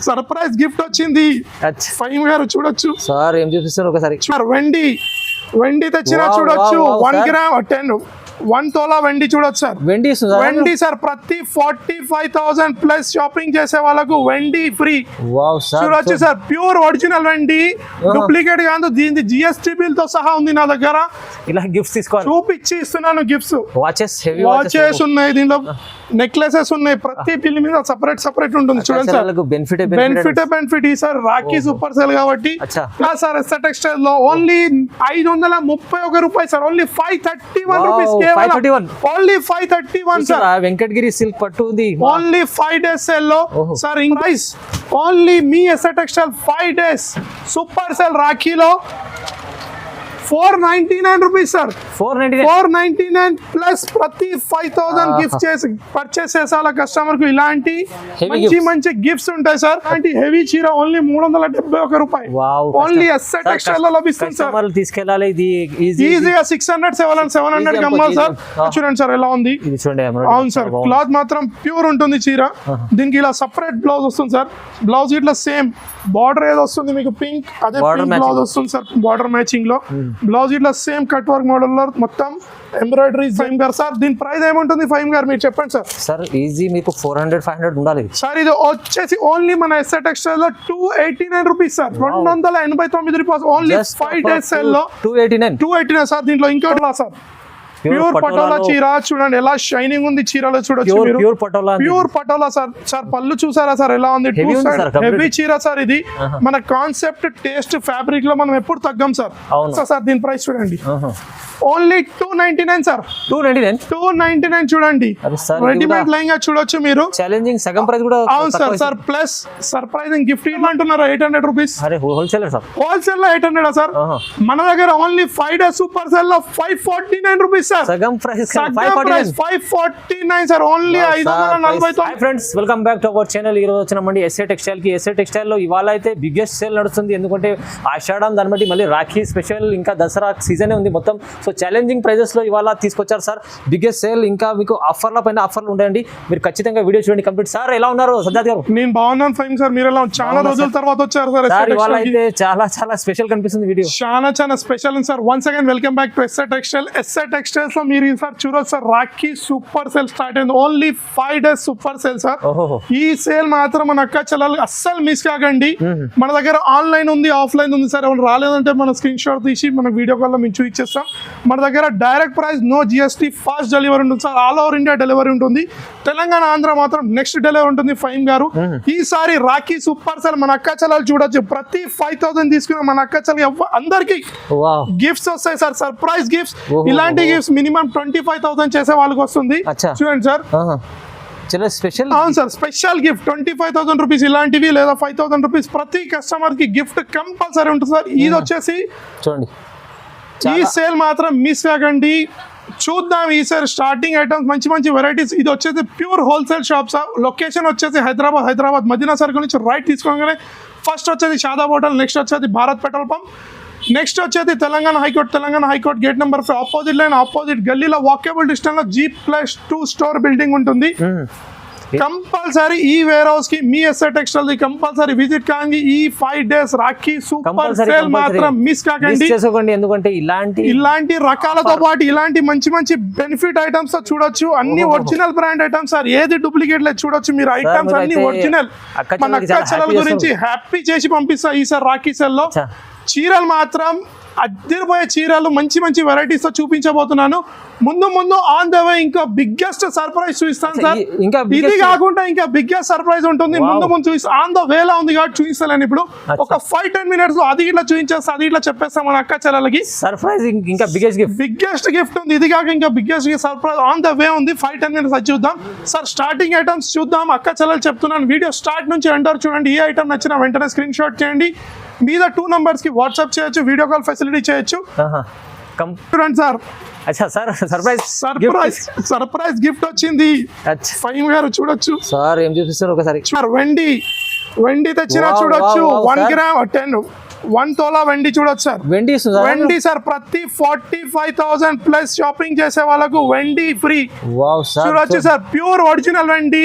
Surprise gift వచ్చింది. ఫైమ్ గారు చూడొచ్చు సార్, ఏం చూపిస్తారు ఒకసారి. వెండి తెచ్చినా చూడొచ్చు. 1 గ్రామ్ 1 తోలా వెండి చూడొచ్చు సార్. వెండి సార్, ప్రతి 45,000 ప్లస్ షాపింగ్ చేసే వాళ్ళకు వెండి ఫ్రీ చూడొచ్చు సార్. ప్యూర్ ఒరిజినల్ వెండి, డూప్లికేట్ కాదు. దీని GST బిల్ తో సహా ఉంది నా దగ్గర. ఇలా గిఫ్ట్స్ తీసుకోవాలి, చూపించి ఇస్తున్నాను గిఫ్ట్స్. వాచెస్ ఉన్నాయి, దీనిలో నెక్లెసెస్ ఉన్నాయి. ప్రతి బిల్ మీద సపరేట్ ఉంటుంది చూడండి సార్. బెనిఫిట్ ఈ సార్ రాఖీ సూపర్ సేల్ కాబట్టి సార్. ఎస్ఆర్ టెక్స్టైల్ లో ఓన్లీ 531 రూపాయలు sir. Only 531 rupees. Only 531 sir. Venkatagiri silk పట్టు ఉంది. ఓన్లీ 5 days సేల్ లో సార్. ప్రైస్ ఓన్లీ మీ SR textile 5 days super sale రాఖీలో 499 రూపీస్ సార్. 499 ప్లస్ ప్రతి 5,000 గిఫ్ట్ చేసి పర్చేస్ చేసే కస్టమర్ కు ఇలాంటి మంచి గిఫ్ట్స్ ఉంటాయి సార్. ఇలాంటి హెవీ చీర ఓన్లీ 371 రూపాయలు. ఓన్లీ ఎస్ఆర్ టెక్స్టైల్ లో లభిస్తుంది సార్. తీసుకెళ్ళాలి ఈజీగా 600-700 అమ్మాలి సార్. చూడండి సార్ ఎలా ఉంది. అవును సార్, క్లాత్ మాత్రం ప్యూర్ ఉంటుంది చీర. దీనికి ఇలా సపరేట్ బ్లౌజ్ వస్తుంది సార్. బ్లౌజ్ ఇట్లా సేమ్ బార్డర్ ఏదో వస్తుంది మీకు పింక్, అదే బ్లౌజ్ వస్తుంది సార్. బార్డర్ మ్యాచింగ్ లో బ్లౌజ్ ఇట్లా సేమ్ కట్ వర్క్ మోడల్ లో మొత్తం ఎంబ్రాయిడరీ. ఫైమ్ గారు సార్, దీని ప్రైస్ ఏముంటుంది ఫైమ్ గారు మీరు చెప్పండి సార్. సార్ ఈజీ మీకు 400-500 ఉండాలి సార్. ఇది వచ్చేసి ఓన్లీ మన ఎస్ఆర్ టెక్స్టైల్ లో 289 రూపీస్ సార్. 289 రూపాయలు ఓన్లీ 5 days సేల్ లో 289 సార్. దీంట్లో ఇంకోటి సార్, ప్యూర్ పటోలా చీర చూడండి ఎలా షైనింగ్ ఉంది చీరలో చూడొచ్చు. Pure patola sir. సార్ పళ్ళు చూసారా సార్ ఎలా ఉంది. హెవీ చీర సార్. ఇది మన కాన్సెప్ట్ టేస్ట్ ఫ్యాబ్రిక్ లో మనం ఎప్పుడు తగ్గం సార్. సార్ దీని ప్రైస్ చూడండి ఓన్లీ 299 సార్. 299 చూడండి. రెడీమేడ్ లైంగా చూడొచ్చు మీరు. ఛాలెంజింగ్ సగం ప్రైస్ కూడా. అవును sir. Sir plus surprising gift అంటున్నారు 800 రూపీస్. హోల్సేల్ లో 800 సార్. మన దగ్గర ఓన్లీ 5 days సూపర్ సేల్ లో 549 రూపీస్ సార్. సగం price 549 sir. Only 549. Friends, welcome back to our channel. ఈ రోజు వచ్చినామండి ఎస్ఆర్ టెక్స్టైల్ కి. ఎస్ఆర్ టెక్స్టైల్ లో ఇవాళ అయితే బిగ్గెస్ట్ సేల్ నడుస్తుంది. ఎందుకంటే ఆషాఢం, దాన్ని బట్టి మళ్ళీ రాఖీ స్పెషల్, ఇంకా దసరా సీజనే ఉంది మొత్తం. సో ఛాలెంజింగ్ ప్రైజెస్ లో ఇవాళ తీసుకొచ్చారు సార్ బిగ్గెస్ట్ సేల్. ఇంకా మీకు ఆఫర్ల పైన ఆఫర్లు ఉంటాయండి. మీరు ఖచ్చితంగా వీడియో చూడండి కంప్లీట్. సార్ ఎలా ఉన్నారు సజ్జాద్ గారు? నేను బాగున్నాను ఫైమ్ సార్. మీరు ఎలా? చాలా రోజుల తర్వాత వచ్చారు సార్. ఇవాళ అయితే చాలా స్పెషల్ కనిపిస్తుంది వీడియో. చాలా special sir. Once again welcome back to SR textile. SR textiles లో మీరు సార్ చూడొచ్చు sir, Rakhi super sale start అయింది. Only 5 days super sale sir. ఈ సేల్ మాత్రం మన అక్క చెల్లెలు అస్సలు మిస్ కాకండి. మన దగ్గర ఆన్లైన్ ఉంది, ఆఫ్లైన్ ఉంది సార్. ఎవరు రాలేదంటే మన స్క్రీన్ షాట్ తీసి మన వీడియో కాల్ లో మేము చూపించేస్తాం. మన దగ్గర direct price, no GST, fast delivery ఉంటుంది సార్. ఆల్ ఓవర్ ఇండియా డెలివరీ ఉంటుంది. తెలంగాణ, ఆంధ్ర మాత్రం నెక్స్ట్ డెలివరీ ఉంటుంది. ఫైమ్ గారు, ఈసారి రాఖీ సూపర్ సేల్ మన అక్క చెల్లెలు చూడొచ్చు. ప్రతి 5,000 తీసుకున్న మన అక్క చెల్లెలు అందరికి గిఫ్ట్స్ వస్తాయి సార్. Surprise gifts. ఇలాంటి గిఫ్ట్స్ మినిమం 25,000 చేసే వాళ్ళకి వస్తుంది. చూడండి సార్, స్పెషల్. అవును సార్, స్పెషల్ గిఫ్ట్ 25,000 రూపీస్ ఇలాంటివి, లేదా 5,000 రూపీస్ ప్రతి కస్టమర్ కి గిఫ్ట్ కంపల్సరీ ఉంటుంది సార్. ఇది వచ్చేసి చూడండి, ఈ సేల్ మాత్రం మిస్ కాకండి. చూద్దాం ఈసారి స్టార్టింగ్ ఐటమ్స్, మంచి వెరైటీస్. ఇది వచ్చేసి pure wholesale shop sir. Location వచ్చేసి హైదరాబాద్ మదీనా సర్కిల్ నుంచి రైట్ తీసుకోగానే ఫస్ట్ వచ్చేది షాదాబ్ హోటల్, నెక్స్ట్ వచ్చేది భారత్ పెట్రోల్ పంప్, నెక్స్ట్ వచ్చేది Telangana high court gate number 5 opposite line, opposite గల్లీలో వాకేబుల్ డిస్టెన్స్ లో G+2 స్టోర్ బిల్డింగ్ ఉంటుంది. కంపల్సరీ ఈ వేర్ హౌస్ కి మీ ఎస్ఆర్ టెక్స్టైల్ కంపల్సరీ విజిట్ కాండి. ఈ 5 days రాఖీ సూపర్ సేల్ మాత్రం మిస్ కాకండి. ఎందుకంటే ఇలాంటి రకాలతో పాటు ఇలాంటి మంచి బెనిఫిట్ ఐటమ్స్ చూడొచ్చు. అన్ని ఒరిజినల్ బ్రాండ్ ఐటమ్స్ సార్. ఏది డూప్లికేట్ లేదు చూడొచ్చు మీరు. ఐటమ్స్ అన్ని ఒరిజినల్. మన అక్క చెల్లెల గురించి హ్యాపీ చేసి పంపిస్తా ఈసారి రాఖీ సేల్ లో. చీరలు మాత్రం అద్దరిపోయే చీరలు, మంచి వెరైటీస్ తో చూపించబోతున్నాను. ముందు ఆన్ ద వే ఇంకా బిగ్గెస్ట్ సర్ప్రైజ్ చూపిస్తాను సార్. ఇది కాకుండా ఇంకా బిగ్గెస్ట్ సర్ప్రైజ్ ఉంటుంది. ముందు చూపిస్తా. ఆన్ ద వేలా ఉంది కాబట్టి చూపిస్తాను. ఇప్పుడు ఒక 5-10 minutes లో అది ఇట్లా చూపించేస్తా, అది ఇట్లా చెప్పేస్తాం మన అక్క చెల్లెలకి. సర్ప్రైజ్ ఇంకా బిగ్గెస్ట్ గిఫ్ట్ ఉంది. ఇది కాక ఇంకా biggest surprise on the way ఉంది. 5-10 minutes అది చూద్దాం సార్. స్టార్టింగ్ ఐటమ్స్ చూద్దాం. అక్క చెల్లెలు చెప్తున్నాను, వీడియో స్టార్ట్ నుంచి ఎండ్ వరకు చూడండి. ఏ ఐటమ్ నచ్చినా వెంటనే స్క్రీన్ షాట్ చేయండి. మీద 2 numbers కి వాట్సాప్ చేయొచ్చు, వీడియో కాల్ ఫెసిలిటీ చేయొచ్చు. చూడండి సార్, సర్ప్రైజ్ గిఫ్ట్ వచ్చింది. ఫైమ్ గారు చూడొచ్చు సార్. ఏం చూపిస్తారు ఒకసారి. వెండి తెచ్చినా చూడొచ్చు. 1 గ్రామ్ 1 తోలా వెండి చూడొచ్చు సార్. వెండి ఇస్తుందా? వెండి సార్ ప్రతి 45,000 ప్లస్ షాపింగ్ చేసే వాళ్ళకు వెండి ఫ్రీ. వావ్ సార్ చూడొచ్చు సార్, ప్యూర్ ఒరిజినల్ వెండి,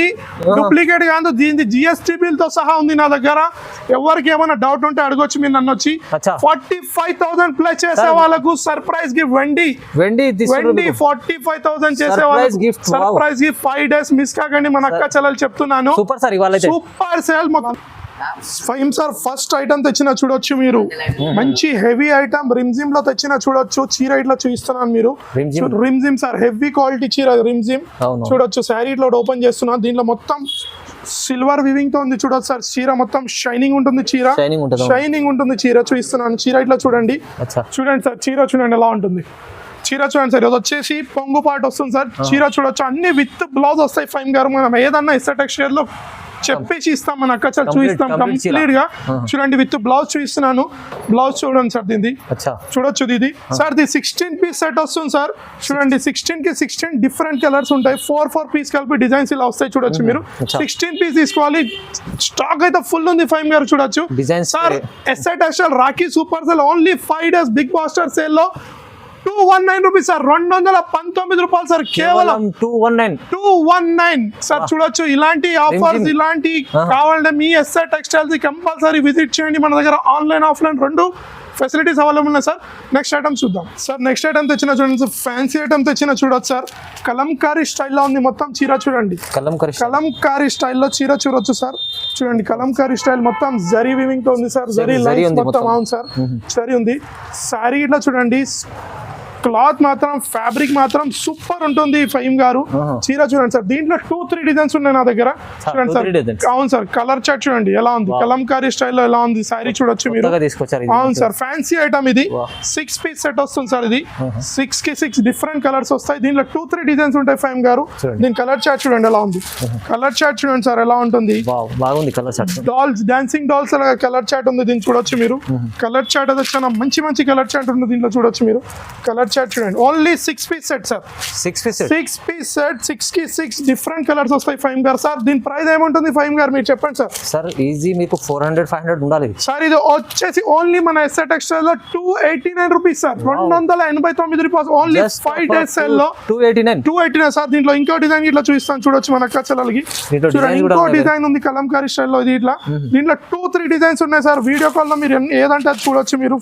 డూప్లికేట్ కాదు. దీని జిఎస్టీ బిల్ తో సహా ఉంది నా దగ్గర. ఎవరికి ఏమైనా డౌట్ ఉంటే అడగొచ్చు మీరు నన్ను వచ్చి. 45,000 ప్లస్ చేసే వాళ్ళకు సర్ప్రైజ్ గిఫ్ట్ వెండి. వెండి 45,000 చేసే వాళ్ళకు సర్ప్రైజ్ గిఫ్ట్ 5 days మిస్ కాకండి. మన అక్క చెల్లెలు చెప్తున్నాను. సూపర్ సార్, ఇవాళ సూపర్ సేల్ మొత్తం. ఫైమ్ సార్ ఫస్ట్ ఐటమ్ తెచ్చిన చూడొచ్చు మీరు, మంచి హెవీ ఐటమ్ రిమ్జిమ్ లో తెచ్చిన చూడొచ్చు. చీర ఇట్లా చూపిస్తున్నాను మీరు, రిమ్జిమ్ సార్ హెవీ క్వాలిటీ చీర రిమ్జిమ్ చూడొచ్చు. శారీ ఇట్లా ఓపెన్ చేస్తున్నాను, దీంట్లో మొత్తం సిల్వర్ వివింగ్ తో ఉంది చూడొచ్చు సార్. చీర మొత్తం షైనింగ్ ఉంటుంది, చీర షైనింగ్ ఉంటుంది. చీర చూపిస్తున్నాను, చీర ఇట్లా చూడండి. చూడండి సార్, చీర చూడండి ఎలా ఉంటుంది. చీర చూడండి సార్, ఇది వచ్చేసి పొంగు పాటు వస్తుంది సార్. చీర చూడొచ్చు, అన్ని విత్ బ్లౌజ్ వస్తాయి. ఫైమ్ గారు మనం ఏదన్నా ఇస్తా టెక్స్టైల్ లో చెప్పేసి ఇస్తాం, మన అక్క చూపిస్తాం కంప్లీట్ గా. చూడండి విత్ బ్లౌజ్ చూపిస్తున్నాను, బ్లౌజ్ చూడండి సార్. దీన్ని చూడొచ్చు, ఇది సార్ ది 16 పీస్ సెట్ వస్తుంది సార్. చూడండి 16 కి 16 డిఫరెంట్ కలర్స్ ఉంటాయి. 4 పీస్ కలిపి డిజైన్స్ ఇలా వస్తాయి చూడొచ్చు మీరు. 16 పీస్ తీసుకోవాలి, స్టాక్ అయితే ఫుల్ ఉంది ఫైమ్ గారు చూడొచ్చు. Sir SI textile Rakhi super sale only 5 days big buster sale లో 219 రూపీస్ సార్, 219 రూపాయలు సార్, కేవలం 219 సార్. చూడొచ్చు, ఇలాంటి ఆఫర్స్ ఇలాంటి కావాలంటే మీ ఎస్ఆర్ టెక్స్టైల్స్ కంపల్సరీ విజిట్ చేయండి. మన దగ్గర ఆన్లైన్ ఆఫ్లైన్ రెండు ఫెసిలిటీస్ అవైలబుల్ ఉన్నాయి సార్. నెక్స్ట్ ఐటమ్ చూద్దాం సార్. నెక్స్ట్ ఐటమ్ తెచ్చిన చూడండి సార్, ఫ్యాన్సీ ఐటమ్ తెచ్చిన చూడొచ్చు సార్. కలంకారీ స్టైల్లో ఉంది మొత్తం చీర చూడండి. కలంకారీ స్టైల్లో చీర చూడొచ్చు సార్. చూడండి కలంకారీ స్టైల్ మొత్తం జరీ వివింగ్ తో ఉంది సార్. జరీ లైన్స్ మొత్తం అవును సార్, జరీ ఉంది. శారీ ఇట్లా చూడండి, క్లాత్ మాత్రం ఫ్యాబ్రిక్ మాత్రం సూపర్ ఉంటుంది ఫైమ్ గారు. చీర చూడండి సార్, దీంట్లో 2-3 డిజైన్స్ ఉన్నాయి నా దగ్గర. చూడండి సార్, అవును సార్. కలర్ చార్ట్ చూడండి ఎలా ఉంది, కలంకారీ స్టైల్లో ఎలా ఉంది. శారీ చూడొచ్చు మీరు. అవును సార్, ఫ్యాన్సీ ఐటమ్ ఇది. 6 పీస్ సెట్ వస్తుంది సార్. ఇది 6 కి 6 డిఫరెంట్ కలర్స్ వస్తాయి. దీంట్లో 2-3 డిజైన్స్ ఉంటాయి ఫైమ్ గారు. దీని కలర్ చార్ట్ చూడండి ఎలా ఉంది. కలర్ చార్ట్ చూడండి సార్ ఎలా ఉంటుంది. డాల్స్, డాన్సింగ్ డాల్స్ లాగా కలర్ చార్ట్ ఉంది. దీన్ని చూడొచ్చు మీరు. కలర్ చార్ట్ అయితే చాలా మంచి మంచి కలర్ చార్ట్ ఉంది దీంట్లో చూడొచ్చు మీరు. కలర్ చార్ట్ చూడండి, only 6 piece set sir. 6 piece set, 6 కి 6 డిఫరెంట్ కలర్స్ వస్తాయి ఫైమ్ గారు. సార్ దీని ప్రైస్ ఏముంటుంది ఫైమ్ గారు మీరు చెప్పండి సార్. సార్ ఈజీ మీకు 400-500 ఉండాలి సార్. ఇది వచ్చేసి ఓన్లీ మన ఎస్ఆర్ టెక్స్టైల్ లో 289 రూపీస్ సార్, 289 రూపాయలు ఓన్లీ 5 days సేల్ లో 289 సార్. దీంట్లో ఇంకో డిజైన్ ఇట్లా చూపిస్తాను చూడొచ్చు మన అక్క చెల్లెలకి. చూడండి ఇంకో డిజైన్ ఉంది కలంకారీ స్టైల్ లో. ఇది ఇట్లా దీంట్లో 2-3 డిజైన్స్ ఉన్నాయి సార్. వీడియో కాల్ లో మీరు ఏదంటే అది చూడొచ్చు మీరు.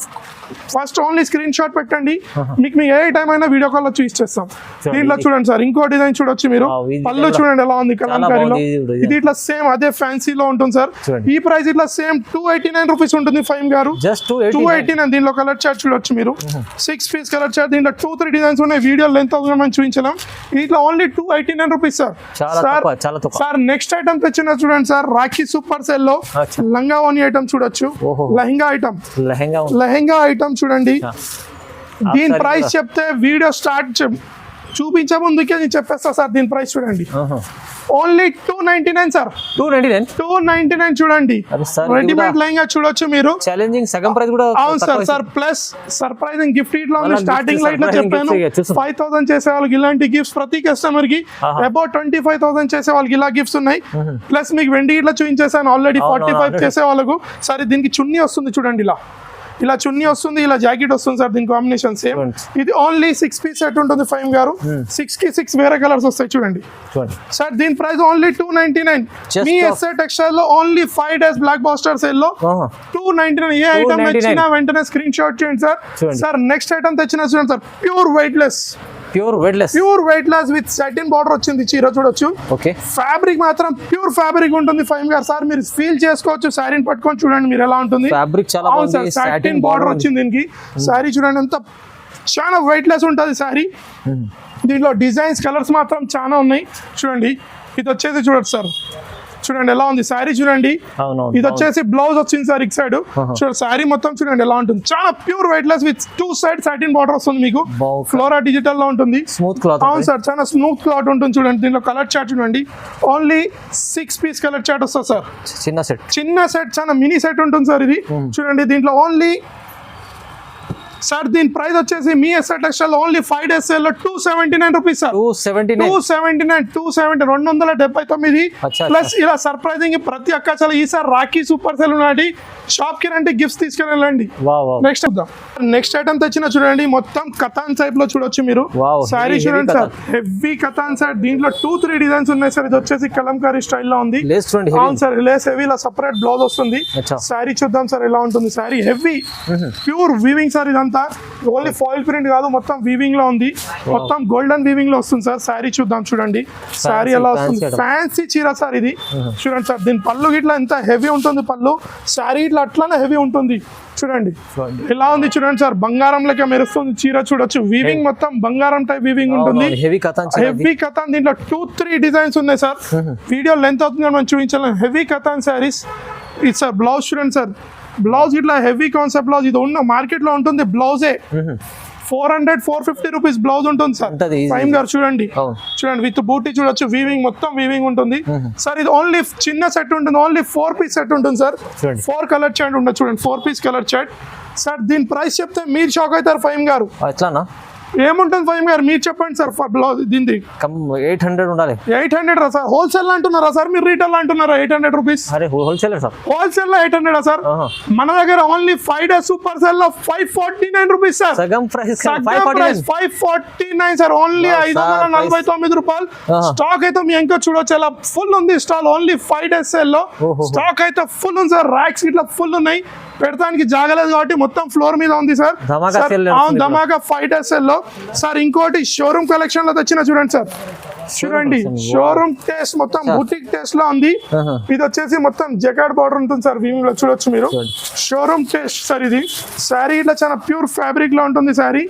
ఫస్ట్ ఓన్లీ స్క్రీన్ షాట్ పెట్టండి, మీకు ఏ టైం అయినా వీడియో కాల్ లో చూపిస్తాం. దీంట్లో చూడండి సార్ ఇంకో డిజైన్ చూడొచ్చు మీరు. పళ్ళు చూడండి ఎలా ఉంది కలంకారీలో. ఇది ఇట్లా సేమ్ అదే ఫ్యాన్సీలో ఉంటుంది సార్. ఈ ప్రైస్ ఇట్లా సేమ్ 289 రూపీస్ ఉంటుంది ఫైమ్ గారు. 289. దీనిలో కలర్ చార్ట్ చూడొచ్చు మీరు. 6 పీస్ కలర్ చార్ట్. దీంట్లో 2-3 డిజైన్స్ ఉన్నాయి. వీడియో లెంత్ అవుతుంది మనం చూపించలేం. ఇట్లా only 289 rupees sir. Sir next item తెచ్చిన చూడండి సార్, రాఖీ సూపర్ సేల్ లో లంగా ఓని ఐటమ్ చూడొచ్చు. లెహంగా ఐటమ్ చూడండి. దీని ప్రైస్ చెప్తే వీడియో స్టార్ట్ చూపించే ముందుకే నేను చెప్పేస్తా సార్. దీని ప్రైస్ చూడండి, ఓన్లీ 299 సార్. 299 చూడండి. రెడీమేడ్ లెహంగా చూడొచ్చు మీరు. ఛాలెంజింగ్ సగం ప్రైస్ కూడా. అవును sir. Sir plus surprising gift ఇట్లా ఉంది. స్టార్టింగ్ లైట్ లో చెప్పాను 5,000 చేసే వాళ్ళకి ఇలాంటి గిఫ్ట్స్, ప్రతి కస్టమర్ కి అబౌట్ 25,000 చేసే వాళ్ళకి ఇలా గిఫ్ట్స్ ఉన్నాయి. ప్లస్ మీకు వెండి ఇట్లా చూపించేసాను ఆల్రెడీ. 45 చేసే వాళ్ళకు సరే దీనికి చున్నీ వస్తుంది చూడండి. ఇలా చున్నీ వస్తుంది, ఇలా జాకెట్ వస్తుంది సార్. దీని కాంబినేషన్ సేమ్. ఇది ఓన్లీ 6 పీస్ సెట్ ఉంటుంది ఫైమ్ గారు. 6 కి 6 వేరే కలర్స్ వస్తాయి చూడండి సార్. దీని ప్రైస్ ఓన్లీ 299. మీ ఎస్ఆర్ టెక్స్టైల్ లో only 5 days blockbuster sale లో 299. ఏ ఐటమ్ తెచ్చినా వెంటనే స్క్రీన్ షాట్ చేయండి సార్. సార్ నెక్స్ట్ ఐటమ్ తెచ్చినా చూడండి sir, pure weightless with satin border వచ్చింది చీర చూడొచ్చు. ఫ్యాబ్రిక్ మాత్రం ప్యూర్ ఫ్యాబ్రిక్ ఉంటుంది ఫైమ్ గారు. సార్ మీరు ఫీల్ చేసుకోవచ్చు, శారీని పట్టుకొని చూడండి మీరు ఎలా ఉంటుంది. సాటిన్ బార్డర్ వచ్చింది దీనికి. శారీ చూడండి ఎంత చాలా వెయిట్ లెస్ ఉంటుంది శారీ. దీంట్లో డిజైన్స్ కలర్స్ మాత్రం చాలా ఉన్నాయి చూడండి. ఇది వచ్చేసి చూడొచ్చు సార్, చూడండి ఎలా ఉంది శారీ చూడండి. ఇది వచ్చేసి బ్లౌజ్ వచ్చింది సార్ ఇక్ సైడ్. చూడండి శారీ మొత్తం చూడండి ఎలా ఉంటుంది. చాలా pure weightless with 2 sides satin border వస్తుంది మీకు. ఫ్లోరా డిజిటల్ లో ఉంటుంది. Smooth cloth. అవును సార్, చాలా స్మూత్ క్లాత్ ఉంటుంది చూడండి. దీనిలో కలర్ చార్ట్ చూడండి, ఓన్లీ 6 పీస్ కలర్ చార్ట్ వస్తుంది సార్. చిన్న సెట్ చాలా మినీ సెట్ ఉంటుంది సార్ ఇది చూడండి. దీంట్లో ఓన్లీ సార్ దీని ప్రైస్ వచ్చేసి మీ SR textile only 5 days sale లో 279 రూపీస్ సార్. 270 279 ప్లస్ ఇలా సర్ప్రైజింగ్ ప్రతి అక్క చాలా ఈసారి రాఖీ సూపర్ సేల్ ఉన్నాడు. షాప్ కి రండి, గిఫ్ట్స్ తీసుకుని వెళ్ళండి. నెక్స్ట్ నెక్స్ట్ ఐటమ్ తెచ్చిన చూడండి, మొత్తం కథాన్ టైప్ లో చూడొచ్చు మీరు. సారీ చూడండి సార్, హెవీ కథాన్ సార్. దీంట్లో 2-3 డిజైన్స్ ఉన్నాయి సార్. ఇది వచ్చేసి కలంకారీ స్టైల్ లో ఉంది. అవును సార్, లేస్ హెవీ ఇలా సపరేట్ బ్లౌజ్ వస్తుంది. సారీ చూద్దాం సార్ ఎలా ఉంటుంది. Sorry heavy pure weaving sir. ఇదంతా ఓన్లీ ఫాయిల్ ప్రింట్ కాదు, మొత్తం వీవింగ్ లో ఉంది. మొత్తం గోల్డెన్ వీవింగ్ లో వస్తుంది సార్. సారీ చూద్దాం చూడండి, సారీ ఎలా వస్తుంది. ఫ్యాన్సీ చీర సార్ ఇది. చూడండి సార్, దీని పళ్ళు గిట్లా ఎంత హెవీ ఉంటుంది. పళ్ళు సారీ ఇట్లా అట్లానే హెవీ ఉంటుంది. చూడండి ఎలా ఉంది చూడండి సార్, బంగారం లెక్క మెరుస్తుంది చీర. చూడొచ్చు వీవింగ్ మొత్తం బంగారం టైప్ వీవింగ్ ఉంటుంది. హెవీ కథాన్. దీంట్లో 2-3 డిజైన్స్ ఉన్నాయి సార్. వీడియో లెంత్ అవుతుంది మనం చూపించాలి. హెవీ కథాన్ శారీస్ ఇది సార్. బ్లౌజ్ చూడండి సార్, బ్లౌజ్ ఇట్లా హెవీ కాన్సెప్ట్ బ్లౌజ్. ఇది ఉన్న మార్కెట్ లో ఉంటుంది బ్లౌజే. 400-450 రూపీస్ బ్లౌజ్ ఉంటుంది సార్. ప్రైమ్ గారు చూడండి, చూడండి విత్ బూటీ చూడొచ్చు. వీవింగ్ మొత్తం వీవింగ్ ఉంటుంది సార్. ఇది ఓన్లీ చిన్న సెట్ ఉంటుంది, ఓన్లీ 4 piece సెట్ ఉంటుంది సార్. 4 కలర్ చార్ట్ ఉంటుంది చూడండి, 4 piece కలర్ చార్ట్ సార్. దీని ప్రైస్ చెప్తే మీరు షాక్ అవుతారు ఫైమ్ గారు. ఎట్లానా ఏముంటుంది ఫైమ్ గారు మీరు చెప్పండి సార్. బ్లౌజ్ దీనిది 800 ఉండాలి. 800 సార్. హోల్సేల్ అంటున్నారా సార్ మీరు, రీటైల్ అంటున్నారా? 800 రూపీస్. Wholesale sir. హోల్సేల్ లో 800 సార్. మన దగ్గర ఓన్లీ 5 days సూపర్ సేల్ లో 549 రూపీస్ సార్. సగం ప్రైస్ 549 సార్. ఓన్లీ 549 రూపాయలు. స్టాక్ అయితే మీ ఇంకా చూడొచ్చు ఎలా ఫుల్ ఉంది స్టాల్. ఓన్లీ 5 days సేల్ లో స్టాక్ అయితే ఫుల్ ఉంది సార్. ర్యాక్స్ ఇట్లా ఫుల్ ఉన్నాయి, పెడతానికి జాగలేదు కాబట్టి మొత్తం ఫ్లోర్ మీద ఉంది సార్. ధమాకా 5 days సేల్ లో సార్. ఇంకోటి షోరూమ్ కలెక్షన్ లో తెచ్చిన చూడండి సార్. చూడండి షోరూమ్ టేస్ట్ మొత్తం బుటిక్ టేస్ట్ లో ఉంది. ఇది వచ్చేసి మొత్తం జకార్డ్ బార్డర్ ఉంటుంది సార్. వీవింగ్ లో చూడొచ్చు మీరు. షోరూమ్ టేస్ట్ సార్ ఇది. శారీ ఇట్లా చాలా ప్యూర్ ఫ్యాబ్రిక్ లో ఉంటుంది శారీ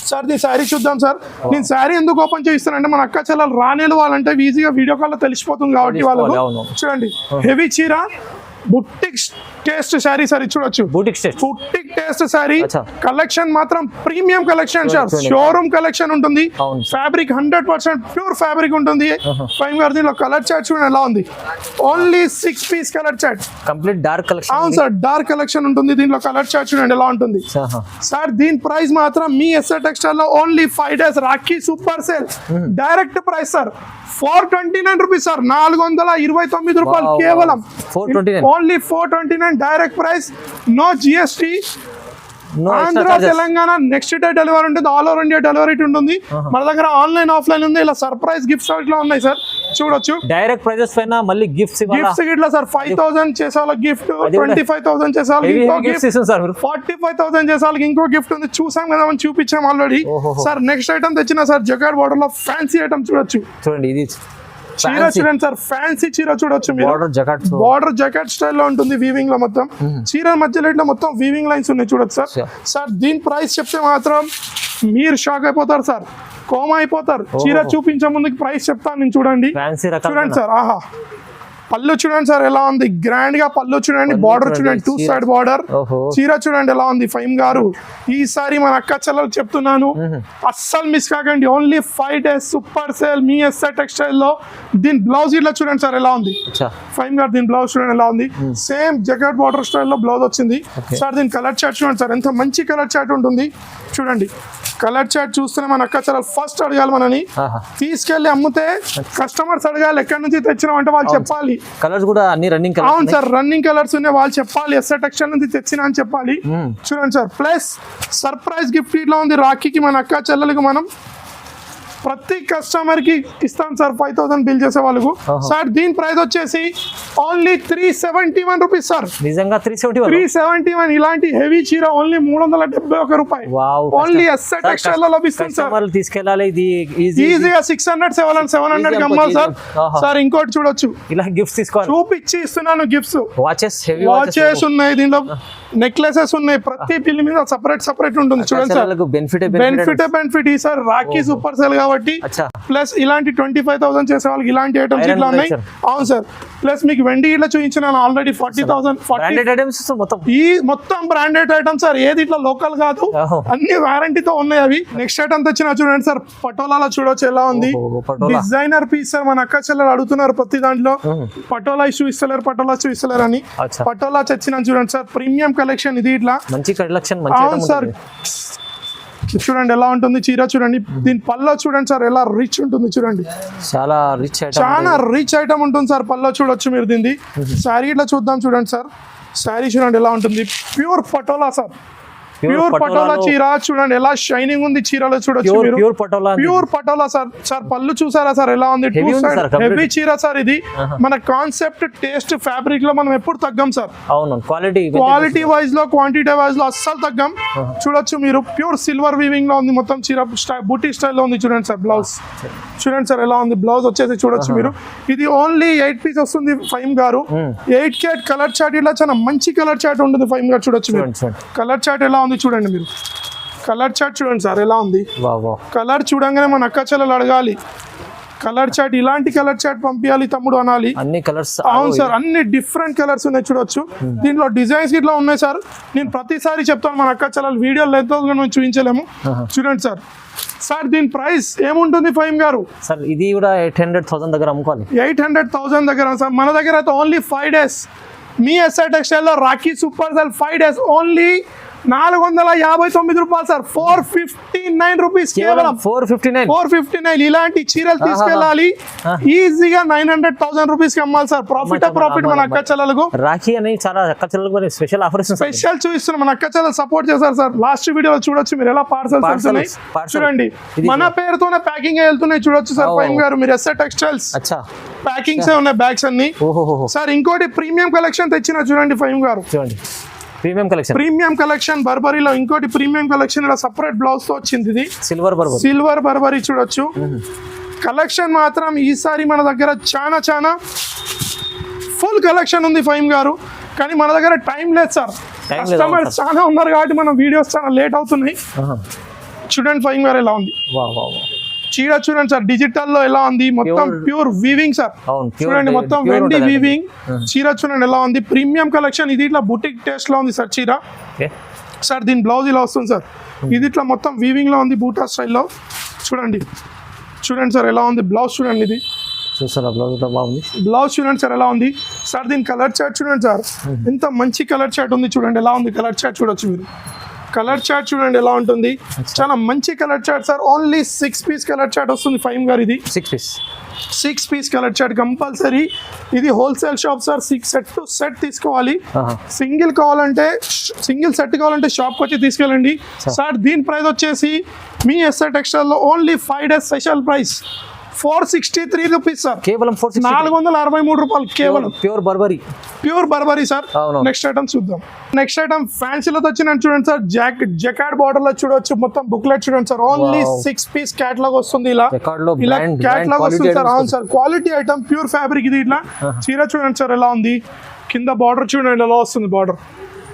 సార్. దీని శారీ చూద్దాం సార్. నేను శారీ ఎందుకు ఓపెన్ చేయిస్తానంటే మన అక్క చెల్లెలు రానేలు వాళ్ళంటే ఈజీగా వీడియో కాల్ లో తెలిసిపోతుంది కాబట్టి వాళ్ళకు. చూడండి హెవీ చీర, బుటిక్ టేస్ట్ శారీ సార్. చూడొచ్చు బుటిక్ టేస్ట్ శారీ. కలెక్షన్ మాత్రం premium collection sir. Showroom collection ఉంటుంది. ఫ్యాబ్రిక్ 100% ప్యూర్ ఫ్యాబ్రిక్ ఉంటుంది. ఫైమ్ గారు దీనిలో కలర్ చార్ట్ చూడండి ఎలా ఉంది. Only 6 piece colour chart, complete dark collection. అవును సార్, డార్క్ కలెక్షన్ ఉంటుంది. దీనిలో కలర్ చార్ట్ చూడండి ఎలా ఉంటుంది సార్. దీని ప్రైస్ మాత్రం మీ ఎస్ఆర్ టెక్స్టైల్ లో only 5 days Rakhi super sale direct price sir. 429 rupees sir. 429 రూపాయలు కేవలం. Only 429 direct price, no GST. Andhra Telangana next day delivery ఉంటుంది. ఆల్ ఓవర్ ఇండియా డెలివరీ ఉంటుంది. మన దగ్గర ఆన్లైన్ ఆఫ్లైన్ ఉంది. ఇలా సర్ప్రైజ్ గిఫ్ట్స్ ఇట్లా ఉన్నాయి సార్. చూడొచ్చు డైరెక్ట్ ప్రైజెస్ పైన మళ్ళీ గిఫ్ట్స్ ఇట్లా సార్. 5,000 చేసే వాళ్ళకి గిఫ్ట్, 25,000 చేసే వాళ్ళకి ఇంకో గిఫ్ట్, 45,000 చేసే వాళ్ళకి ఇంకో గిఫ్ట్ ఉంది. చూసాం కదా మనం, చూపించాం ఆల్రెడీ సార్. నెక్స్ట్ ఐటమ్ తెచ్చిన సార్ జకార్డ్ బార్డర్ లో ఫ్యాన్సీ ఐటమ్ చూడొచ్చు. చూడండి ఇది చీర చూడండి సార్. ఫ్యాన్సీ చీర చూడొచ్చు మీరు. బార్డర్ జకార్డ్ స్టైల్ లో ఉంటుంది. వీవింగ్ లో మొత్తం చీర మధ్యలో ఇట్లా మొత్తం వీవింగ్ లైన్స్ ఉన్నాయి చూడొచ్చు సార్. సార్ దీని ప్రైస్ చెప్తే మాత్రం మీరు షాక్ అయిపోతారు సార్, కోమ అయిపోతారు. చీర చూపించే ముందుకు ప్రైస్ చెప్తాను నేను. చూడండి చూడండి సార్. ఆహా, పళ్ళు చూడండి సార్ ఎలా ఉంది. గ్రాండ్ గా పళ్ళు చూడండి. బార్డర్ చూడండి, 2 side బార్డర్. చీర చూడండి ఎలా ఉంది. ఫైమ్ గారు ఈసారి మన అక్క చెల్లెలు చెప్తున్నాను, అస్సలు మిస్ కాకండి. ఓన్లీ 5 days సూపర్ సేల్ మీ ఎస్ఆర్ టెక్స్టైల్ లో. దీని బ్లౌజ్ ఇట్లా చూడండి సార్ ఎలా ఉంది. ఫైమ్ గారు దీని బ్లౌజ్ చూడండి ఎలా ఉంది. సేమ్ జకార్డ్ బార్డర్ స్టైల్ లో బ్లౌజ్ వచ్చింది సార్. దీని కలర్ చార్ట్ చూడండి సార్, ఎంత మంచి కలర్ చార్ట్ ఉంటుంది. చూడండి కలర్ చార్ట్ చూస్తేనే మన అక్క చెల్లెలు ఫస్ట్ అడగాలి మనని. తీసుకెళ్లి అమ్మితే కస్టమర్స్ అడగాలి ఎక్కడి నుంచి తెచ్చినాం అంటే వాళ్ళు చెప్పాలి. కలర్స్ కూడా అన్ని రన్నింగ్. అవును సార్, రన్నింగ్ కలర్స్ ఉన్నాయి. వాళ్ళు చెప్పాలి ఎస్ఆర్ టెక్స్టైల్ నుంచి తెచ్చినా అని చెప్పాలి. చూడండి సార్. ప్లస్ సర్ప్రైజ్ గిఫ్ట్ ఇట్లా ఉంది రాఖీకి మన అక్క చెల్లెలకు. మనం ప్రతి కస్టమర్ కి ఇస్తాం సార్ 5,000 బిల్ చేసే వాళ్ళకు సార్. దీని ప్రైస్ వచ్చేసి ఓన్లీ 371 రూపీస్ సార్. నిజంగా 371. ఇలాంటి హెవీ చీర ఓన్లీ 371 రూపాయలు. ఓన్లీ ఎస్ఆర్ టెక్స్టైల్ లో లభిస్తుంది సార్. తీసుకెళ్ళాలి ఇది ఈజీగా 600-700 అమ్మాలి సార్. సార్ ఇంకోటి చూడొచ్చు, ఇలా గిఫ్ట్స్ తీసుకోవాలి. చూపించి ఇస్తున్నాను గిఫ్ట్స్. వాచెస్ ఉన్నాయి, దీనిలో నెక్లెసెస్ ఉన్నాయి. ప్రతి బిల్ మీద సపరేట్ ఉంటుంది చూడండి సార్. బెనిఫిట్ ఈ సార్ రాఖీ సూపర్ సేల్ కాబట్టి అచ్చా ప్లస్ ఇలాంటి 25,000 చేసే వాళ్ళకి ఇలాంటి ఐటమ్స్ Iron ఇట్లా ఉన్నాయి. collection. అవును సార్, ప్లస్ మీకు వెండి ఇట్లా చూపించినాను ఆల్రెడీ 40,000 బ్రాండెడ్ ఐటమ్స్ మొత్తం ఈ మొత్తం బ్రాండెడ్ ఐటమ్స్ సార్, ఏది ఇట్లా లోకల్ కాదు, ఓహో. అన్ని వారంటీతో ఉన్నాయి అవి. నెక్స్ట్ ఐటమ్ తెచ్చిన చూడండి సార్, పటోలాలో చూడొచ్చు ఎలా ఉంది, ఓహో, పటోలా. Designer piece sir. మన అక్క చెల్లెలు అడుగుతున్నారు ప్రతి దాంట్లో పటోలా ఇష్యూ ఇస్తలేరు, పటోలా ఇష్యూ ఇస్తలేరు అని. అచ్చా పటోలా తెచ్చిన చూడండి సార్, ప్రీమియం కలెక్షన్ ఇది ఇట్లా. మంచి కలెక్షన్ మంచి అవును item సార్, ఉంటుంది. చూడండి ఎలా ఉంటుంది చీర, చూడండి దీని పల్లో చూడండి సార్ ఎలా రిచ్ ఉంటుంది చూడండి, చాలా రిచ్ ఐటమ్ చాలా రిచ్ ఐటమ్ ఉంటుంది సార్. పల్లో చూడొచ్చు మీరు దీన్ని. శారీ ఇట్లా చూద్దాం చూడండి సార్, శారీ చూడండి ఎలా ఉంటుంది, pure patola sir, pure patola చీర చూడండి ఎలా షైనింగ్ ఉంది చీరలో చూడొచ్చు ప్యూర్ మీరు. Pure patola pure patola sir. Sir పళ్ళు చూసారా సార్ ఎలా ఉంది, Heavy ఉంది sir, complete. హెవీ చీర సార్ ఇది. మన కాన్సెప్ట్ టేస్ట్ ఫ్యాబ్రిక్ లో మనం ఎప్పుడు తగ్గం సార్, అవును క్వాలిటీ క్వాలిటీ వైజ్ లో క్వాంటిటీ వైజ్ లో అస్సలు తగ్గం. చూడొచ్చు మీరు, ప్యూర్ సిల్వర్ వీవింగ్ లో ఉంది మొత్తం చీర, బూటీ స్టైల్ లో ఉంది చూడండి సార్. బ్లౌజ్ చూడండి సార్ ఎలా ఉంది, బ్లౌజ్ వచ్చేసి చూడొచ్చు మీరు. ఇది ఓన్లీ 8 పీస్ వస్తుంది ఫైమ్ గారు. 8 కేట్ కలర్ చార్ట్, ఇలా చాలా మంచి కలర్ చార్ట్ ఉంటుంది ఫైమ్ గారు. చూడొచ్చు మీరు కలర్ చార్ట్ ఎలా ఉంది చూడండి మీరు, కలర్ చార్ట్ చూడండి సార్ ఎలా ఉంది. కలర్ చూడంగానే మన అక్క చెల్లెలు అడగాలి, కలర్ చార్ట్ ఇలాంటి కలర్ చార్ట్ పంపించాలి తమ్ముడు అనాలి. అన్ని కలర్స్ అవును సార్, అన్ని డిఫరెంట్ కలర్స్ ఉన్నాయి చూడొచ్చు. దీంట్లో డిజైన్స్ ఇట్లా ఉన్నాయి సార్. నేను ప్రతిసారి చెప్తాను మన అక్క చెల్లెలు వీడియో లెంత్ మనం చూపించలేము. చూడండి సార్. సార్ దీని ప్రైస్ ఏముంటుంది ఫైమ్ గారు? సార్ ఇది కూడా 800,000 దగ్గర అమ్ముకోవాలి. 800,000 దగ్గర సార్. మన దగ్గర అయితే ఓన్లీ 5 days మీ ఎస్ఐ టెక్స్టైల్ లో Rakhi super cell 5 days only 459 రూపాయలు సార్. 459 రూపీస్ కేవలం. 459 ఇలాంటి చీరలు తీసుకెళ్ళాలి ఈజీగా 900,000 రూపీస్ కి అమ్మాలి సార్. ప్రాఫిట్ మన అక్క చెల్లెలకు. రాఖీ అని చాలా అక్క చెల్లెలకు స్పెషల్ ఆఫర్స్ స్పెషల్ చూపిస్తున్నాం, మన అక్క చెల్లెలు సపోర్ట్ చేశారు సార్. లాస్ట్ వీడియోలో చూడొచ్చు మీరు ఎలా పార్సల్స్ వెళ్తున్నాయి చూడండి. మన పేరుతోనే ప్యాకింగ్ వెళ్తున్నాయి చూడొచ్చు సార్ ఫైమ్ గారు. మీరు ఎస్ఐ టెక్స్టైల్స్ ప్యాకింగ్స్ ఉన్నాయి బ్యాగ్స్ అన్ని సార్. ఇంకోటి ప్రీమియం కలెక్షన్ తెచ్చిన చూడండి ఫైమ్ గారు. చూడండి ప్రీమియం కలెక్షన్ బర్బరీలో ఇంకోటి ప్రీమియం కలెక్షన్ ఇలా సెపరేట్ బ్లౌజ్ తో వచ్చింది. ఇది సిల్వర్ బర్బరీ చూడొచ్చు. కలెక్షన్ మాత్రం ఈసారి మన దగ్గర చాలా ఫుల్ కలెక్షన్ ఉంది ఫైమ్ గారు. కానీ మన దగ్గర టైం లేదు సార్, కస్టమర్స్ చాలా ఉన్నారు కాబట్టి మన వీడియోస్ చాలా లేట్ అవుతున్నాయి. చూడండి ఫైమ్ గారు ఎలా ఉంది చీర చూడండి సార్. డిజిటల్ లో ఎలా ఉంది, మొత్తం ప్యూర్ వీవింగ్ సార్. చూడండి మొత్తం వెండి వీవింగ్ చీర చూడండి ఎలా ఉంది. ప్రీమియం కలెక్షన్ ఇది ఇట్లా బుటిక్ టేస్ట్ లో ఉంది సార్ చీర. సార్ దీని బ్లౌజ్ ఇలా వస్తుంది సార్. ఇది ఇట్లా మొత్తం వీవింగ్ లో ఉంది బూటా స్టైల్లో. చూడండి సార్ ఎలా ఉంది బ్లౌజ్. చూడండి ఇది బ్లౌజ్ చూడండి సార్ ఎలా ఉంది సార్. దీని కలర్ చార్ట్ చూడండి సార్, ఎంత మంచి కలర్ చార్ట్ ఉంది చూడండి ఎలా ఉంది. కలర్ చార్ట్ చూడొచ్చు మీరు, కలర్ చార్ట్ చూడండి ఎలా ఉంటుంది. చాలా మంచి colour chart sir. Only 6 piece colour chart వస్తుంది ఫైమ్ గారు. ఇది 6 పీస్ కలర్ చార్ట్ కంపల్సరీ. ఇది wholesale shop sir. 6 set two set తీసుకోవాలి. సింగిల్ సెట్ కావాలంటే షాప్కి వచ్చి తీసుకెళ్ళండి సార్. దీని ప్రైస్ వచ్చేసి మీ ఎస్ఆర్ టెక్స్టైల్ లో only 5 days special price 463 rupees sir. కేవలం 463 రూపాయలు కేవలం. Pure burberry sir. Next item చూద్దాం. నెక్స్ట్ ఐటమ్ ఫ్యాన్సీలో వచ్చిన చూడండి సార్. జకార్డ్ బార్డర్ లో చూడొచ్చు, మొత్తం బుక్లెట్ చూడండి సార్. ఓన్లీ 6 పీస్ క్యాటలాగ్ వస్తుంది. ఇలా క్యాటలాగ్ వస్తుంది సార్. అవును sir, quality item pure fabric ఇది. ఇట్లా చీర చూడండి సార్ ఎలా ఉంది. కింద బార్డర్ చూడండి ఎలా వస్తుంది. బార్డర్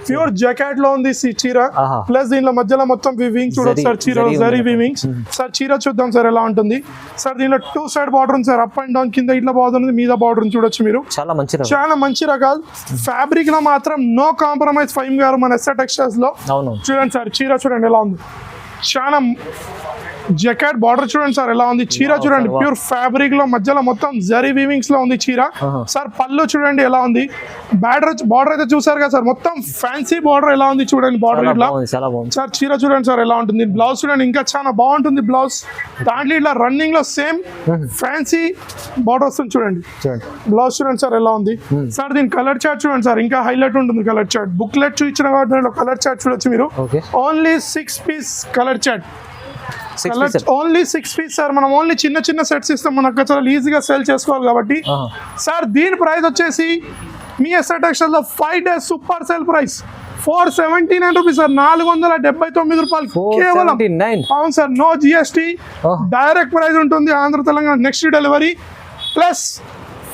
ప్యూర్ జాకెట్ లో ఉంది చీర. ప్లస్ దీనిలో మధ్యలో మొత్తం వివింగ్ చూడొచ్చు సార్. చీర జరీ వివింగ్స్ సార్. చీర చూద్దాం సార్ ఎలా ఉంటుంది సార్. దీనిలో 2 సైడ్ బార్డర్ ఉంది సార్. అప్ అండ్ డౌన్, కింద ఇట్లా బార్డర్ ఉంది, మీద బార్డర్ చూడొచ్చు మీరు. చాలా మంచి రకాలు. ఫ్యాబ్రిక్ లో మాత్రం నో కాంప్రమైజ్ ఫైమ్ గారు మన ఎస్ఆర్ టెక్స్టైల్స్ లో. చూడండి సార్ చీర చూడండి ఎలా ఉంది. చాలా జకాట్ బార్డర్ చూడండి సార్ ఎలా ఉంది. చీర చూడండి ప్యూర్ ఫ్యాబ్రిక్ లో మధ్యలో మొత్తం జరీ వీవింగ్స్ లో ఉంది చీర సార్. పళ్ళు చూడండి ఎలా ఉంది. బార్డర్ అయితే చూసారు కదా సార్, మొత్తం ఫ్యాన్సీ బార్డర్ ఎలా ఉంది చూడండి. బార్డర్ ఇట్లా సార్. చీర చూడండి సార్ ఎలా ఉంటుంది. బ్లౌజ్ చూడండి ఇంకా చాలా బాగుంటుంది బ్లౌజ్. దాంట్లో ఇట్లా రన్నింగ్ లో సేమ్ ఫ్యాన్సీ బార్డర్ వస్తుంది చూడండి. బ్లౌజ్ చూడండి సార్ ఎలా ఉంది సార్. దీని కలర్ చార్ట్ చూడండి సార్, ఇంకా హైలైట్ ఉంటుంది కలర్ చార్ట్. బుక్లెట్ చూపించిన వాటిలో కలర్ చార్ట్ చూడొచ్చు మీరు. Only 6 piece colour chart. Only 6 piece sir. మనం ఓన్లీ చిన్న సెట్స్ ఇస్తాం. మన అక్కడ చాలా ఈజీగా సేల్ చేసుకోవాలి కాబట్టి సార్. దీని ప్రైస్ వచ్చేసి మీ ఎస్ఆర్ టెక్స్టైల్ లో 5 days super sale price 479 rupees sir. 479 రూపాయలు కేవలం. అవును sir, no GST. Direct price ఉంటుంది Andhra Telangana next delivery. Plus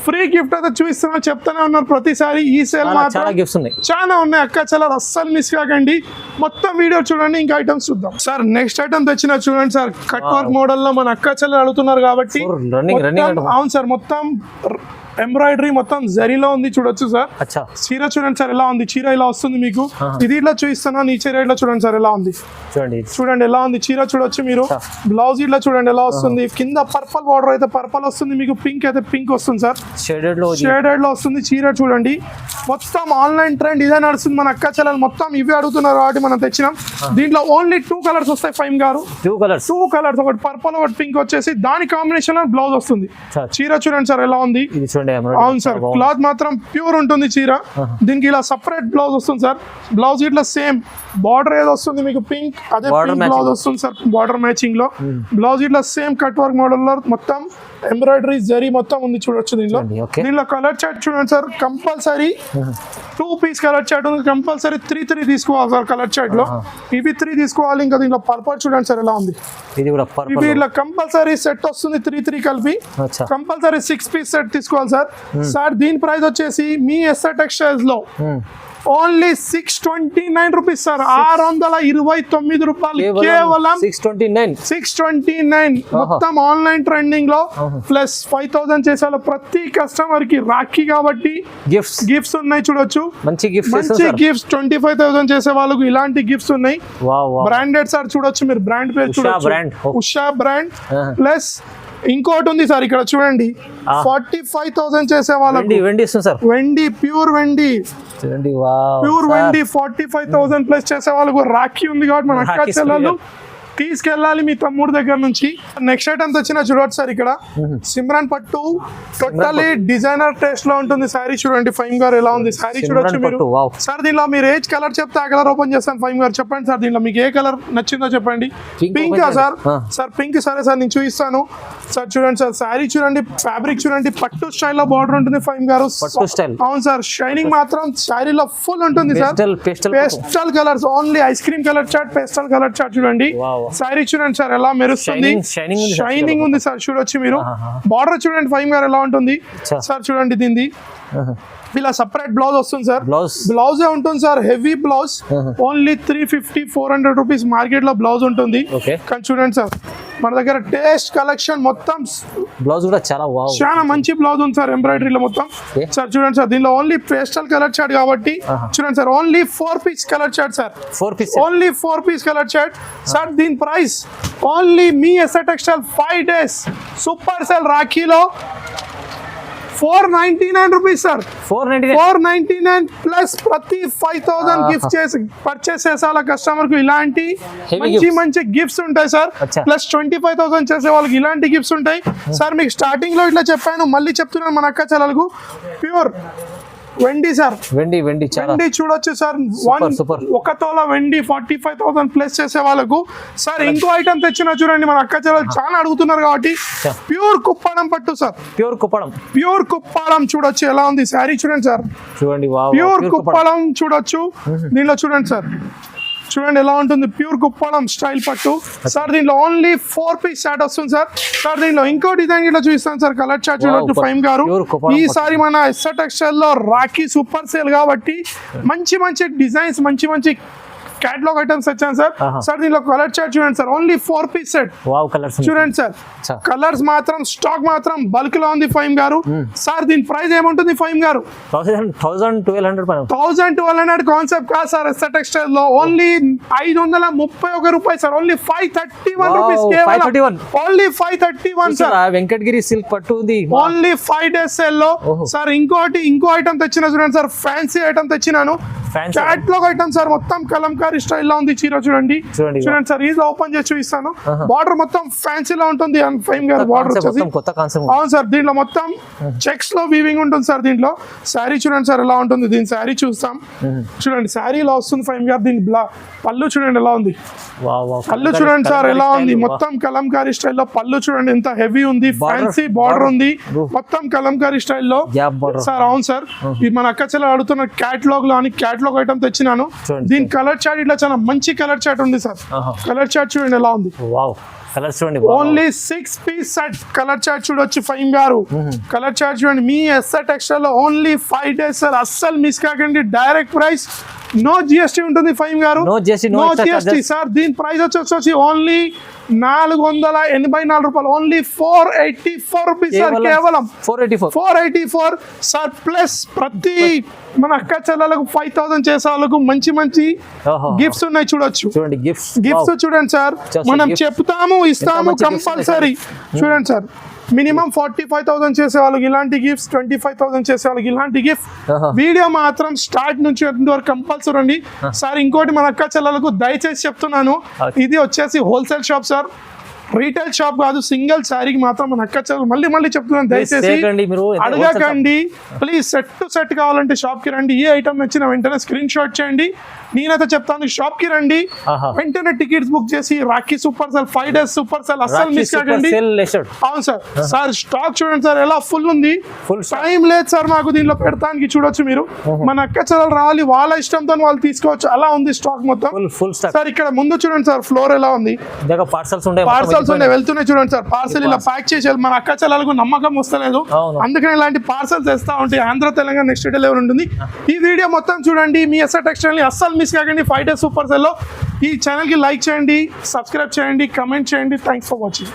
free gift అయితే చూపిస్తున్నా చెప్తానే ఉన్నారు ప్రతిసారి. ఈ సేల్ మాత్రం చాలా గిఫ్ట్స్ ఉన్నాయి, చాలా ఉన్నాయి అక్క చెల్లెలు, అస్సలు మిస్ కాకండి. మొత్తం వీడియో చూడండి, ఇంకా ఐటమ్స్ చూద్దాం. సార్ నెక్స్ట్ ఐటమ్ తెచ్చిన చూడండి సార్, కట్ వర్క్ మోడల్ లో మన అక్క చెల్లెలు అడుగుతున్నారు కాబట్టి అవును సార్, మొత్తం ఎంబ్రాయిడరీ మొత్తం జరీలో ఉంది చూడొచ్చు సార్. చీర చూడండి సార్ ఎలా ఉంది, చీర ఇలా వస్తుంది మీకు. ఇది ఇట్లా చూపిస్తున్నాను, ఈ చీర ఇట్లా చూడండి సార్ ఎలా ఉంది, చూడండి ఎలా ఉంది చీర చూడొచ్చు మీరు. బ్లౌజ్ ఇట్లా చూడండి ఎలా వస్తుంది, కింద పర్పల్ బార్డర్ అయితే పర్పల్ వస్తుంది మీకు, పింక్ అయితే పింక్ వస్తుంది సార్, షేడెడ్ లో వస్తుంది చీర చూడండి. మొత్తం ఆన్లైన్ ట్రెండ్ ఇదే నడుస్తుంది, మన అక్క చెల్లెలు మొత్తం ఇవి అడుగుతున్నారు కాబట్టి మనం తెచ్చినాం. దీంట్లో ఓన్లీ 2 కలర్స్ వస్తాయి ఫైమ్ గారు, 2 కలర్స్, ఒకటి పర్పల్ ఒకటి పింక్ వచ్చేసి దాని కాంబినేషన్ లో బ్లౌజ్ వస్తుంది. చీర చూడండి సార్ ఎలా ఉంది. అవును సార్, క్లాత్ మాత్రం ప్యూర్ ఉంటుంది చీర. దీనికి ఇలా సపరేట్ బ్లౌజ్ వస్తుంది సార్, బ్లౌజ్ ఇట్లా సేమ్ బార్డర్ ఏదో వస్తుంది మీకు పింక్, అదే పింక్ బ్లౌజ్ వస్తుంది సార్ బార్డర్ మ్యాచింగ్ లో. బ్లౌజ్ ఇట్లా సేమ్ కట్ వర్క్ మోడల్ లో మొత్తం ఎంబ్రాయిడరీ జరీ మొత్తం ఉంది చూడొచ్చు. దీనిలో కలర్ చార్ట్ చూడండి sir, compulsory 2 piece colour chart ఉంది, కంపల్సరీ 3 తీసుకోవాలి సార్ కలర్ చార్ట్ లో. ఇవి 3 తీసుకోవాలి. ఇంకా దీంట్లో పర్పల్ చూడండి సార్ ఎలా ఉంది, ఇవి ఇట్లా కంపల్సరీ సెట్ వస్తుంది 3 కలిపి, కంపల్సరీ 6 పీస్ సెట్ తీసుకోవాలి సార్. సార్ దీని ప్రైస్ వచ్చేసి మీ ఎస్ఆర్ టెక్స్టైల్స్ లో ఓన్లీ 629 రూపీస్ సార్, 629 రూపాయలు కేవలం 629. మొత్తం ఆన్లైన్ ట్రెండింగ్ లో ప్లస్ 5000 చేసే ప్రతి కస్టమర్ కి రాఖీ కాబట్టి గిఫ్ట్స్ ఉన్నాయి చూడొచ్చు. మంచి గిఫ్ట్స్ 25,000 చేసే వాళ్ళకు ఇలాంటి గిఫ్ట్స్ ఉన్నాయి. బ్రాండెడ్ సార్ చూడొచ్చు మీరు, బ్రాండ్ పేరు చూడొచ్చు, ఉషా బ్రాండ్. ప్లస్ ఇంకోటి ఉంది సార్ ఇక్కడ చూడండి, 45,000 చేసే వాళ్ళకి వెండి, ప్యూర్ వెండి 45,000 ప్లస్ చేసే వాళ్ళకు రాఖీ ఉంది కాబట్టి మన అక్క చెల్లెలు తీసుకెళ్ళాలి మీ తమ్ముడు దగ్గర నుంచి. నెక్స్ట్ ఐటమ్ వచ్చిన చూడవచ్చు సార్, ఇక్కడ సిమ్రాన్ పట్టు టోటలీ డిజైనర్ టేస్ట్ లో ఉంటుంది శారీ చూడండి. ఫైమ్ గారు ఎలా ఉంది శారీ చూడొచ్చు మీరు. సార్ దీనిలో మీరు ఏజ్ కలర్ చెప్తే ఆ కలర్ ఓపెన్ చేస్తాను. ఫైమ్ గారు చెప్పండి సార్, దీనిలో మీకు ఏ కలర్ నచ్చిందో చెప్పండి. పింక్ సార్, సార్ పింక్ సరే సార్ నేను చూపిస్తాను సార్. చూడండి సార్ శారీ చూడండి, ఫ్యాబ్రిక్ చూడండి, పట్టు స్టైల్ లో బార్డర్ ఉంటుంది ఫైమ్ గారు. అవును సార్, షైనింగ్ మాత్రం శారీలో ఫుల్ ఉంటుంది sir. Pastel colours, only ice cream colour chart, pastel colour chart చూడండి. శారీ చూడండి సార్ ఎలా మెరుస్తుంది, షైనింగ్ ఉంది సార్ చూడొచ్చు మీరు. బార్డర్ చూడండి ఫైమ్ గారు ఎలా ఉంటుంది సార్. చూడండి దీనిది ఇలా సపరేట్ బ్లౌజ్ వస్తుంది సార్, బ్లౌజే ఉంటుంది sir, heavy blouse. Only 350-400 rupees market లో బ్లౌజ్ ఉంటుంది. కానీ చూడండి సార్ మన దగ్గర టేస్ట్ కలెక్షన్ మొత్తం బ్లౌజ్ కూడా చాలా మంచి బ్లౌజ్ ఉంది సార్ ఎంబ్రాయిడరీలో మొత్తం. సార్ చూడండి సార్ దీనిలో ఓన్లీ పేస్టల్ కలర్ చార్ట్ కాబట్టి చూడండి sir, only 4 piece colour chart sir, only 4 piece colour chart sir. దీని ప్రైస్ ఓన్లీ మీ SR textile 5 days super sale రాఖీలో 499 రూపీస్ సార్. 499 ప్లస్ ప్రతి 5,000 గిఫ్ట్ చేసి పర్చేస్ చేసే వాళ్ళ కస్టమర్ కు ఇలాంటి మంచి గిఫ్ట్స్ ఉంటాయి సార్. ప్లస్ 25,000 చేసే వాళ్ళకి ఇలాంటి గిఫ్ట్స్ ఉంటాయి సార్. మీకు స్టార్టింగ్ లో ఇట్లా చెప్పాను, మళ్ళీ చెప్తున్నాను మన అక్క చెల్లెలకు ప్యూర్ వెండి సార్, వెండి చూడొచ్చు సార్. 1 తోల వెండి 45,000 ప్లస్ చేసే వాళ్ళకు సార్. ఇంకో ఐటమ్ తెచ్చినా చూడండి, మన అక్క చెల్లెలు చాలా అడుగుతున్నారు కాబట్టి ప్యూర్ కుప్పాడం పట్టు సార్, ప్యూర్ కుప్పాడం చూడొచ్చు ఎలా ఉంది శారీ చూడండి సార్. చూడండి ప్యూర్ కుప్పాడం చూడొచ్చు. దీనిలో చూడండి సార్, చూడండి ఎలా ఉంటుంది ప్యూర్ కుప్పాడం స్టైల్ పట్టు సార్. దీంట్లో ఓన్లీ 4 పీస్ చార్ట్ వస్తుంది సార్. సార్ దీంట్లో ఇంకో డిజైన్ ఇట్లా చూపిస్తాను సార్, కలర్ చార్ట్ చూడొచ్చు ఫైమ్ గారు. ఈసారి మన ఎస్ఆర్ టెక్స్టైల్ లో రాఖీ సూపర్ సేల్ కాబట్టి మంచి డిజైన్స్, మంచి క్యాటలాగ్ ఐటమ్స్ వచ్చాను సార్. సార్ దీనిలో కలర్ చార్ట్ చూడండి సార్, ఓన్లీ 4 పీస్ సెట్ చూడండి సార్. కలర్స్ మాత్రం స్టాక్ మాత్రం బల్క్ లో ఉంది ఫైమ్ గారు. సార్ దీని ప్రైస్ ఏముంటుంది ఫైమ్ గారు? 1200 కాన్సెప్ట్ కాదు సార్. ఎస్ఆర్ టెక్స్టైల్ లో ఓన్లీ 531 రూపాయలు సార్, ఓన్లీ 531 రూపీస్ కేవలం, ఓన్లీ 531 సార్. వెంకటగిరి సిల్క్ పట్టు ఉంది ఓన్లీ 5 days సేల్ లో సార్. ఇంకో ఐటమ్ తెచ్చిన చూడండి సార్, ఫ్యాన్సీ ఐటమ్ తెచ్చినాను, క్యాటలాగ్ ఐటమ్ సార్. మొత్తం కలంకారీ స్టైల్ లో ఉంది చీర చూడండి సార్. ఇది ఓపెన్ చేసి చూపిస్తాను. బార్డర్ మొత్తం ఫ్యాన్సీలో ఉంటుంది ఫైమ్ గారు, బార్డర్ వచ్చేసి. అవును సార్, దీంట్లో మొత్తం చెక్స్ లో వీవింగ్ ఉంటుంది సార్. దీంట్లో శారీ చూడండి సార్ ఎలా ఉంటుంది. దీని శారీ చూస్తాం చూడండి, శారీ ఇలా వస్తుంది ఫైమ్ గారు. దీని పళ్ళు చూడండి ఎలా ఉంది, పళ్ళు చూడండి సార్ ఎలా ఉంది. మొత్తం కలంకారీ స్టైల్లో పళ్ళు చూడండి ఎంత హెవీ ఉంది, ఫ్యాన్సీ బార్డర్ ఉంది మొత్తం కలంకారీ స్టైల్లో సార్. అవును సార్, ఇది మన అక్క చెల్లెలు అడుగుతున్న క్యాటలాగ్ లో అని క్యాటలాగ్ ఐటమ్ తెచ్చినాను. దీని కలర్ చార్ట్ ఇట్లా చాలా మంచి కలర్ చార్ట్ ఉంది సార్. కలర్ చార్ట్ చూడండి ఎలా ఉంది, కలర్స్ చూడండి only 6 piece set. Colour chart చూడొచ్చు ఫైమ్ గారు, కలర్ చార్ట్ చూడండి. మీ ఎస్ఆర్ టెక్స్టైల్ లో ఓన్లీ 5 days సార్, అస్సలు మిస్ కాకండి. డైరెక్ట్ ప్రైస్, నో జిఎస్టీ ఉంటుంది ఫైమ్ గారు, నో జిఎస్టీ సార్. దీని ప్రైస్ వచ్చి ఓన్లీ 484 రూపాయలు, ఓన్లీ 484 రూపీస్ సార్, కేవలం 484 సార్. ప్లస్ ప్రతి మన అక్క చెల్లెలకు 5000 చేసే వాళ్ళకు మంచి మంచి గిఫ్ట్స్ ఉన్నాయి చూడొచ్చు. చూడండి గిఫ్ట్స్ చూడండి సార్, మనం చెప్తాము ఇస్తాము కంపల్సరీ. చూడండి సార్, మినిమం 45,000 చేసే వాళ్ళకి ఇలాంటి గిఫ్ట్స్, 25,000 చేసే వాళ్ళకి ఇలాంటి గిఫ్ట్. వీడియో మాత్రం స్టార్ట్ నుంచి ఎండ్ వరకు కంపల్సరీ అండి సార్. ఇంకోటి మన అక్క చెల్లెలకు దయచేసి చెప్తున్నాను, ఇది వచ్చేసి wholesale shop sir, retail shop కాదు. సింగిల్ శారీకి మాత్రం మన అక్క చెల్లెలు మళ్ళీ చెప్తున్నాను, దయచేసి అడగకండి ప్లీజ్. సెట్ టు సెట్ కావాలంటే షాప్ కి రండి. ఏ ఐటమ్ నచ్చిన వెంటనే స్క్రీన్ షాట్ చేయండి. నేనైతే చెప్తాను షాప్ కి రండి, వెంటనే టికెట్స్ బుక్ చేసి Rakhi super cell 5 days super cell అస్సలు మిస్ కాకండి. అవును సార్. సార్ స్టాక్ చూడండి సార్ ఎలా ఫుల్ ఉంది, టైం లేదు సార్ మాకు దీనిలో పెడతానికి. చూడొచ్చు మీరు, మన అక్క చెల్లెలు రావాలి, వాళ్ళ ఇష్టంతో వాళ్ళు తీసుకోవచ్చు, అలా ఉంది స్టాక్ మొత్తం సార్. ఇక్కడ ముందు చూడండి సార్ ఫ్లోర్ ఎలా ఉంది, పార్సల్స్ ఉన్నాయి వెళ్తున్నాయి చూడండి సార్. పార్సల్ ఇలా ప్యాక్ చేసేయాలి, మన అక్క చెల్లెలకు నమ్మకం వస్తలేదు, అందుకని ఇలాంటి పార్సల్స్ తెస్తా ఉంటాయి. ఆంధ్ర తెలంగాణ నెక్స్ట్ డెలివరీ ఉంటుంది. ఈ వీడియో మొత్తం చూడండి, మీ ఎస్ఆర్ టెక్స్టైల్ ని అస్సలు మిస్ కాకండి. 5 days సూపర్ సెల్ లో ఈ ఛానల్ కి లైక్ చేయండి, సబ్స్క్రైబ్ చేయండి, కమెంట్ చేయండి. Thanks for watching.